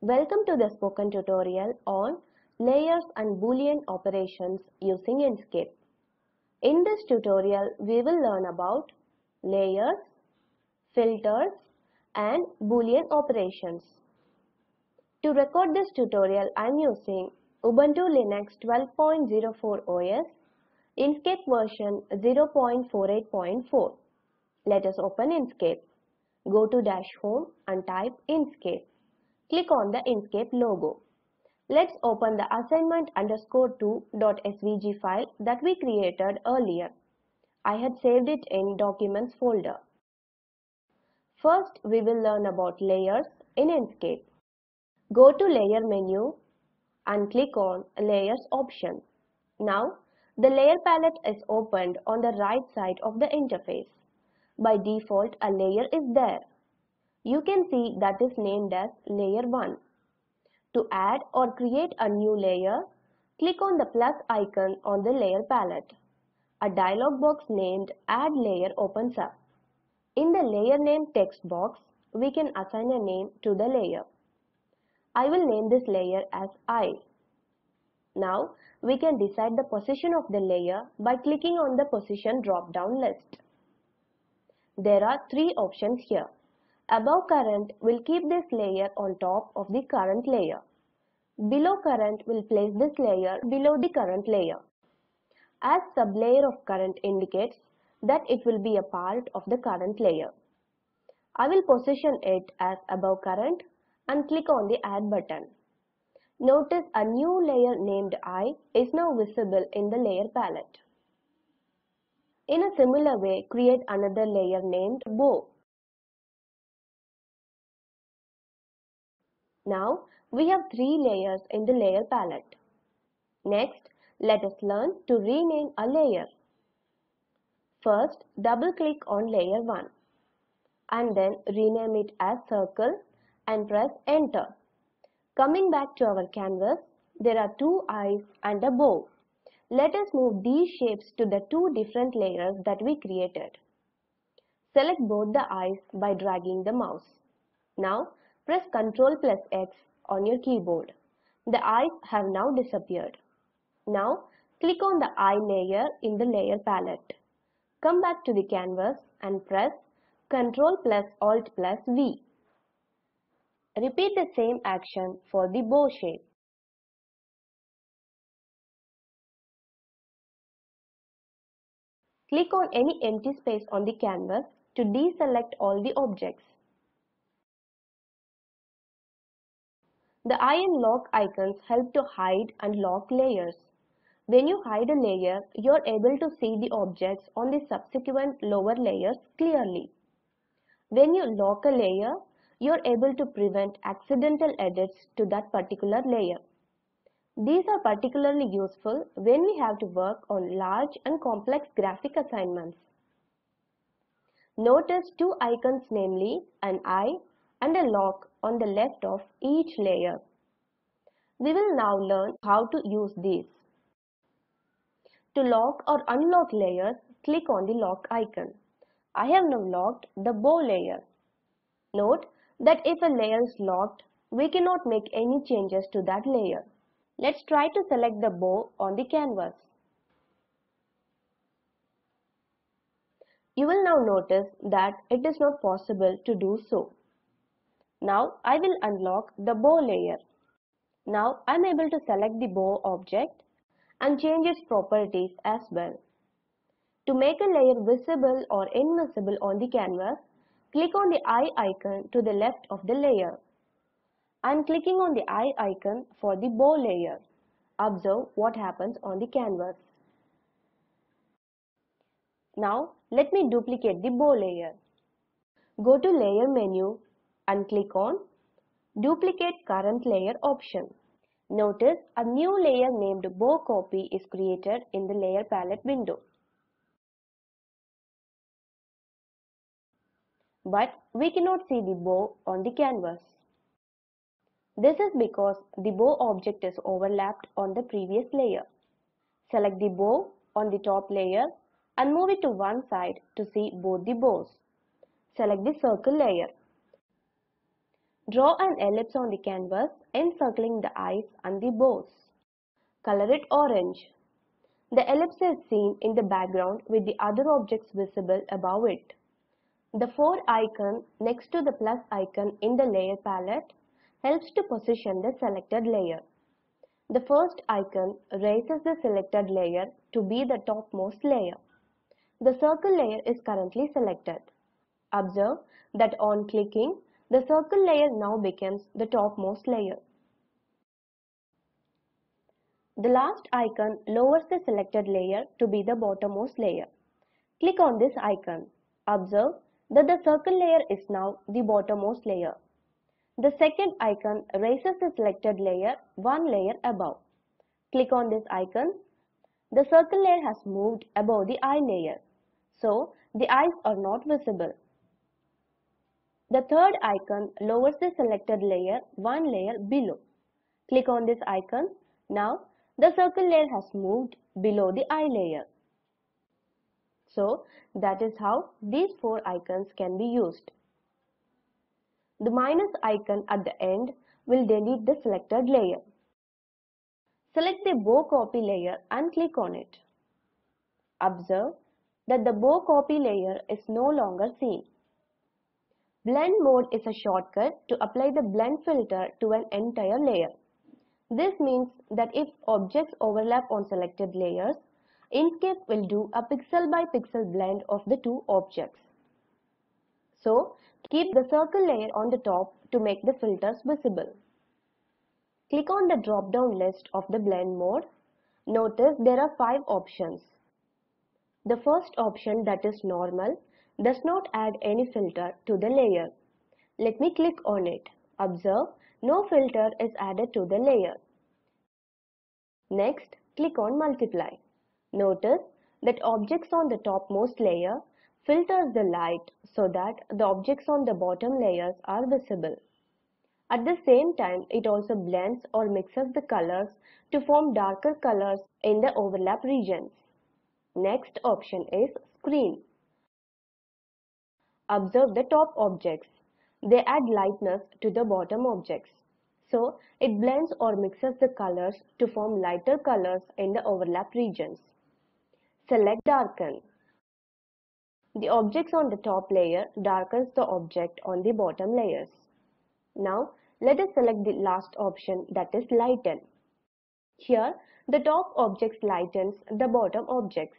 Welcome to the spoken tutorial on layers and Boolean operations using Inkscape. In this tutorial, we will learn about layers, filters, and Boolean operations. To record this tutorial, I am using Ubuntu Linux 12.04 OS, Inkscape version 0.48.4. Let us open Inkscape. Go to Dash Home and type Inkscape. Click on the Inkscape logo. Let's open the assignment_2.svg file that we created earlier. I had saved it in Documents folder. First, we will learn about layers in Inkscape. Go to Layer menu and click on Layers option. Now, the layer palette is opened on the right side of the interface. By default, a layer is there. You can see that is named as Layer 1. To add or create a new layer, click on the plus icon on the layer palette. A dialog box named Add Layer opens up. In the Layer Name text box, we can assign a name to the layer. I will name this layer as I. Now, we can decide the position of the layer by clicking on the position drop-down list. There are three options here. Above current will keep this layer on top of the current layer. Below current will place this layer below the current layer. As sublayer of current indicates that it will be a part of the current layer. I will position it as above current and click on the Add button. Notice a new layer named I is now visible in the layer palette. In a similar way, create another layer named Bow. Now, we have three layers in the layer palette. Next, let us learn to rename a layer. First, double-click on layer 1 and then rename it as Circle and press Enter. Coming back to our canvas, there are two eyes and a bow. Let us move these shapes to the two different layers that we created. Select both the eyes by dragging the mouse. Now, press Ctrl plus X on your keyboard. The eyes have now disappeared. Now, click on the eye layer in the layer palette. Come back to the canvas and press Ctrl plus Alt plus V. Repeat the same action for the bow shape. Click on any empty space on the canvas to deselect all the objects. The eye and lock icons help to hide and lock layers. When you hide a layer, you are able to see the objects on the subsequent lower layers clearly. When you lock a layer, you are able to prevent accidental edits to that particular layer. These are particularly useful when we have to work on large and complex graphic assignments. Notice two icons, namely an eye and a lock on the left of each layer. We will now learn how to use these. To lock or unlock layers, click on the lock icon. I have now locked the bow layer. Note that if a layer is locked, we cannot make any changes to that layer. Let's try to select the bow on the canvas. You will now notice that it is not possible to do so. Now I will unlock the bow layer. Now I am able to select the bow object and change its properties as well. To make a layer visible or invisible on the canvas, click on the eye icon to the left of the layer. I am clicking on the eye icon for the bow layer. Observe what happens on the canvas. Now let me duplicate the bow layer. Go to Layer menu and click on Duplicate Current Layer option. Notice a new layer named Bow Copy is created in the Layer Palette window. But we cannot see the bow on the canvas. This is because the bow object is overlapped on the previous layer. Select the bow on the top layer and move it to one side to see both the bows. Select the circle layer. Draw an ellipse on the canvas encircling the eyes and the bows. Color it orange. The ellipse is seen in the background with the other objects visible above it. The 4 icon next to the plus icon in the layer palette helps to position the selected layer. The first icon raises the selected layer to be the topmost layer. The circle layer is currently selected. Observe that on clicking, the circle layer now becomes the topmost layer. The last icon lowers the selected layer to be the bottommost layer. Click on this icon. Observe that the circle layer is now the bottommost layer. The second icon raises the selected layer one layer above. Click on this icon. The circle layer has moved above the eye layer, so the eyes are not visible. The third icon lowers the selected layer one layer below. Click on this icon. Now the circle layer has moved below the eye layer. So that is how these 4 icons can be used. The minus icon at the end will delete the selected layer. Select the bow copy layer and click on it. Observe that the bow copy layer is no longer seen. Blend mode is a shortcut to apply the blend filter to an entire layer. This means that if objects overlap on selected layers, Inkscape will do a pixel by pixel blend of the 2 objects. So, keep the circle layer on the top to make the filters visible. Click on the drop-down list of the blend mode. Notice there are 5 options. The first option, that is normal, does not add any filter to the layer. Let me click on it. Observe, no filter is added to the layer. Next, click on multiply. Notice that objects on the topmost layer filters the light so that the objects on the bottom layers are visible. At the same time, it also blends or mixes the colors to form darker colors in the overlap regions. Next option is screen. Observe the top objects. They add lightness to the bottom objects. So, it blends or mixes the colors to form lighter colors in the overlap regions. Select darken. The objects on the top layer darkens the object on the bottom layers. Now, let us select the last option, that is lighten. Here, the top objects lightens the bottom objects.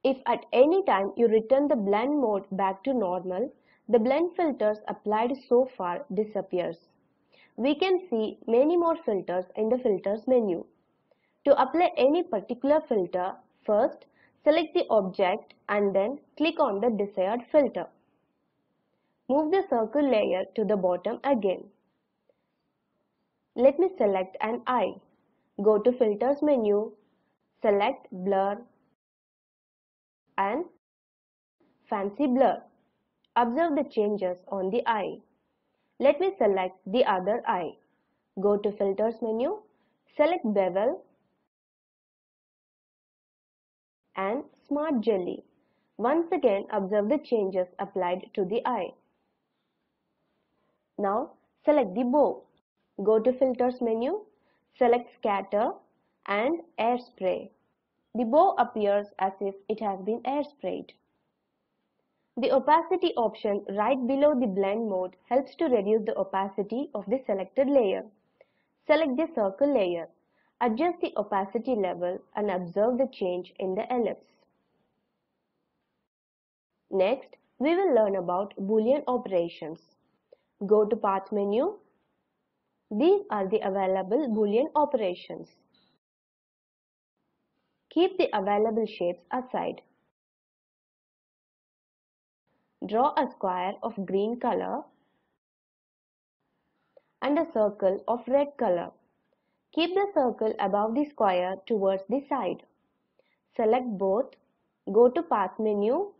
If at any time you return the blend mode back to normal, the blend filters applied so far disappears. We can see many more filters in the filters menu. To apply any particular filter, first select the object and then click on the desired filter. Move the circle layer to the bottom again. Let me select an eye. Go to filters menu, select blur and fancy blur. Observe the changes on the eye. Let me select the other eye. Go to filters menu, select bevel and smart jelly. Once again, observe the changes applied to the eye. Now select the bow. Go to filters menu, select scatter and airspray. The bow appears as if it has been airsprayed. The opacity option right below the blend mode helps to reduce the opacity of the selected layer. Select the circle layer, adjust the opacity level and observe the change in the ellipse. Next, we will learn about Boolean operations. Go to Path menu. These are the available Boolean operations. Keep the available shapes aside. Draw a square of green color and a circle of red color. Keep the circle above the square towards the side. Select both, go to Path menu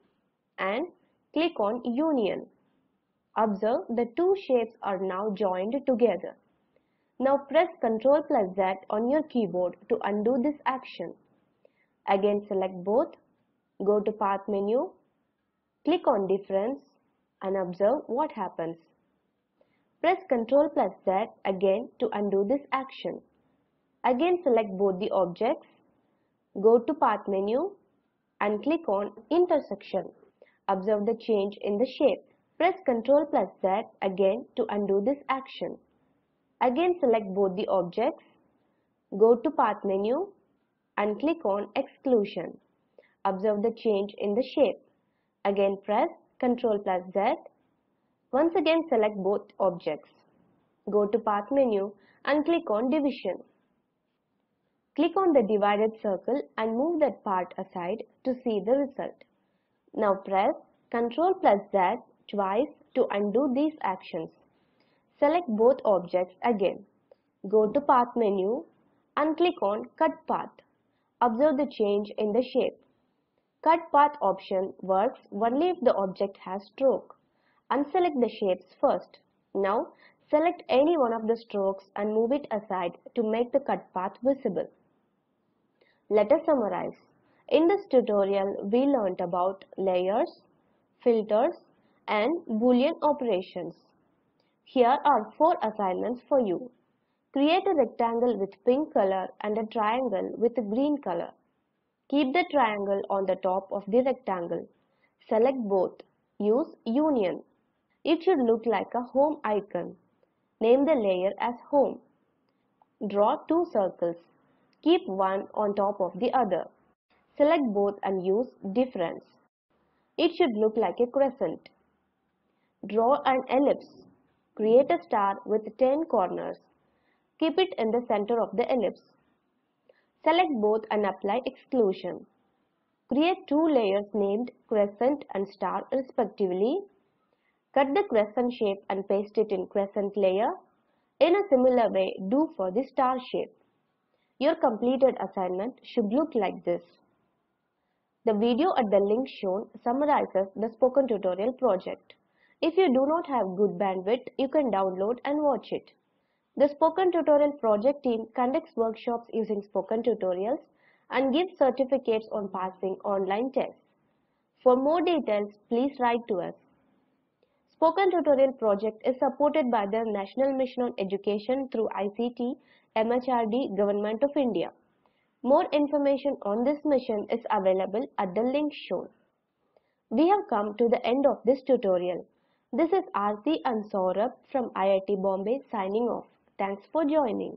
and click on Union. Observe the 2 shapes are now joined together. Now press Ctrl plus Z on your keyboard to undo this action. Again select both, go to Path menu, click on Difference and observe what happens. Press Ctrl plus Z again to undo this action. Again select both the objects. Go to Path menu and click on Intersection. Observe the change in the shape. Press Ctrl plus Z again to undo this action. Again select both the objects. Go to Path menu and click on Exclusion. Observe the change in the shape. Again press Ctrl plus Z. Once again select both objects. Go to Path menu and click on Division. Click on the divided circle and move that part aside to see the result. Now press Ctrl plus Z twice to undo these actions. Select both objects again. Go to Path menu and click on Cut Path. Observe the change in the shape. Cut Path option works only if the object has stroke. Unselect the shapes first. Now select any one of the strokes and move it aside to make the cut path visible. Let us summarize. In this tutorial, we learnt about layers, filters, and Boolean operations. Here are 4 assignments for you. Create a rectangle with pink color and a triangle with green color. Keep the triangle on the top of the rectangle. Select both. Use Union. It should look like a home icon. Name the layer as Home. Draw 2 circles. Keep one on top of the other. Select both and use Difference. It should look like a crescent. Draw an ellipse. Create a star with 10 corners. Keep it in the center of the ellipse. Select both and apply exclusion. Create 2 layers named crescent and star respectively. Cut the crescent shape and paste it in crescent layer. In a similar way, do for the star shape. Your completed assignment should look like this. The video at the link shown summarizes the spoken tutorial project. If you do not have good bandwidth, you can download and watch it. The spoken tutorial project team conducts workshops using spoken tutorials and gives certificates on passing online tests. For more details, please write to us. Spoken Tutorial project is supported by the National Mission on Education through ICT, MHRD, Government of India. More information on this mission is available at the link shown. We have come to the end of this tutorial. This is Aarti and Saurabh from IIT Bombay signing off. Thanks for joining.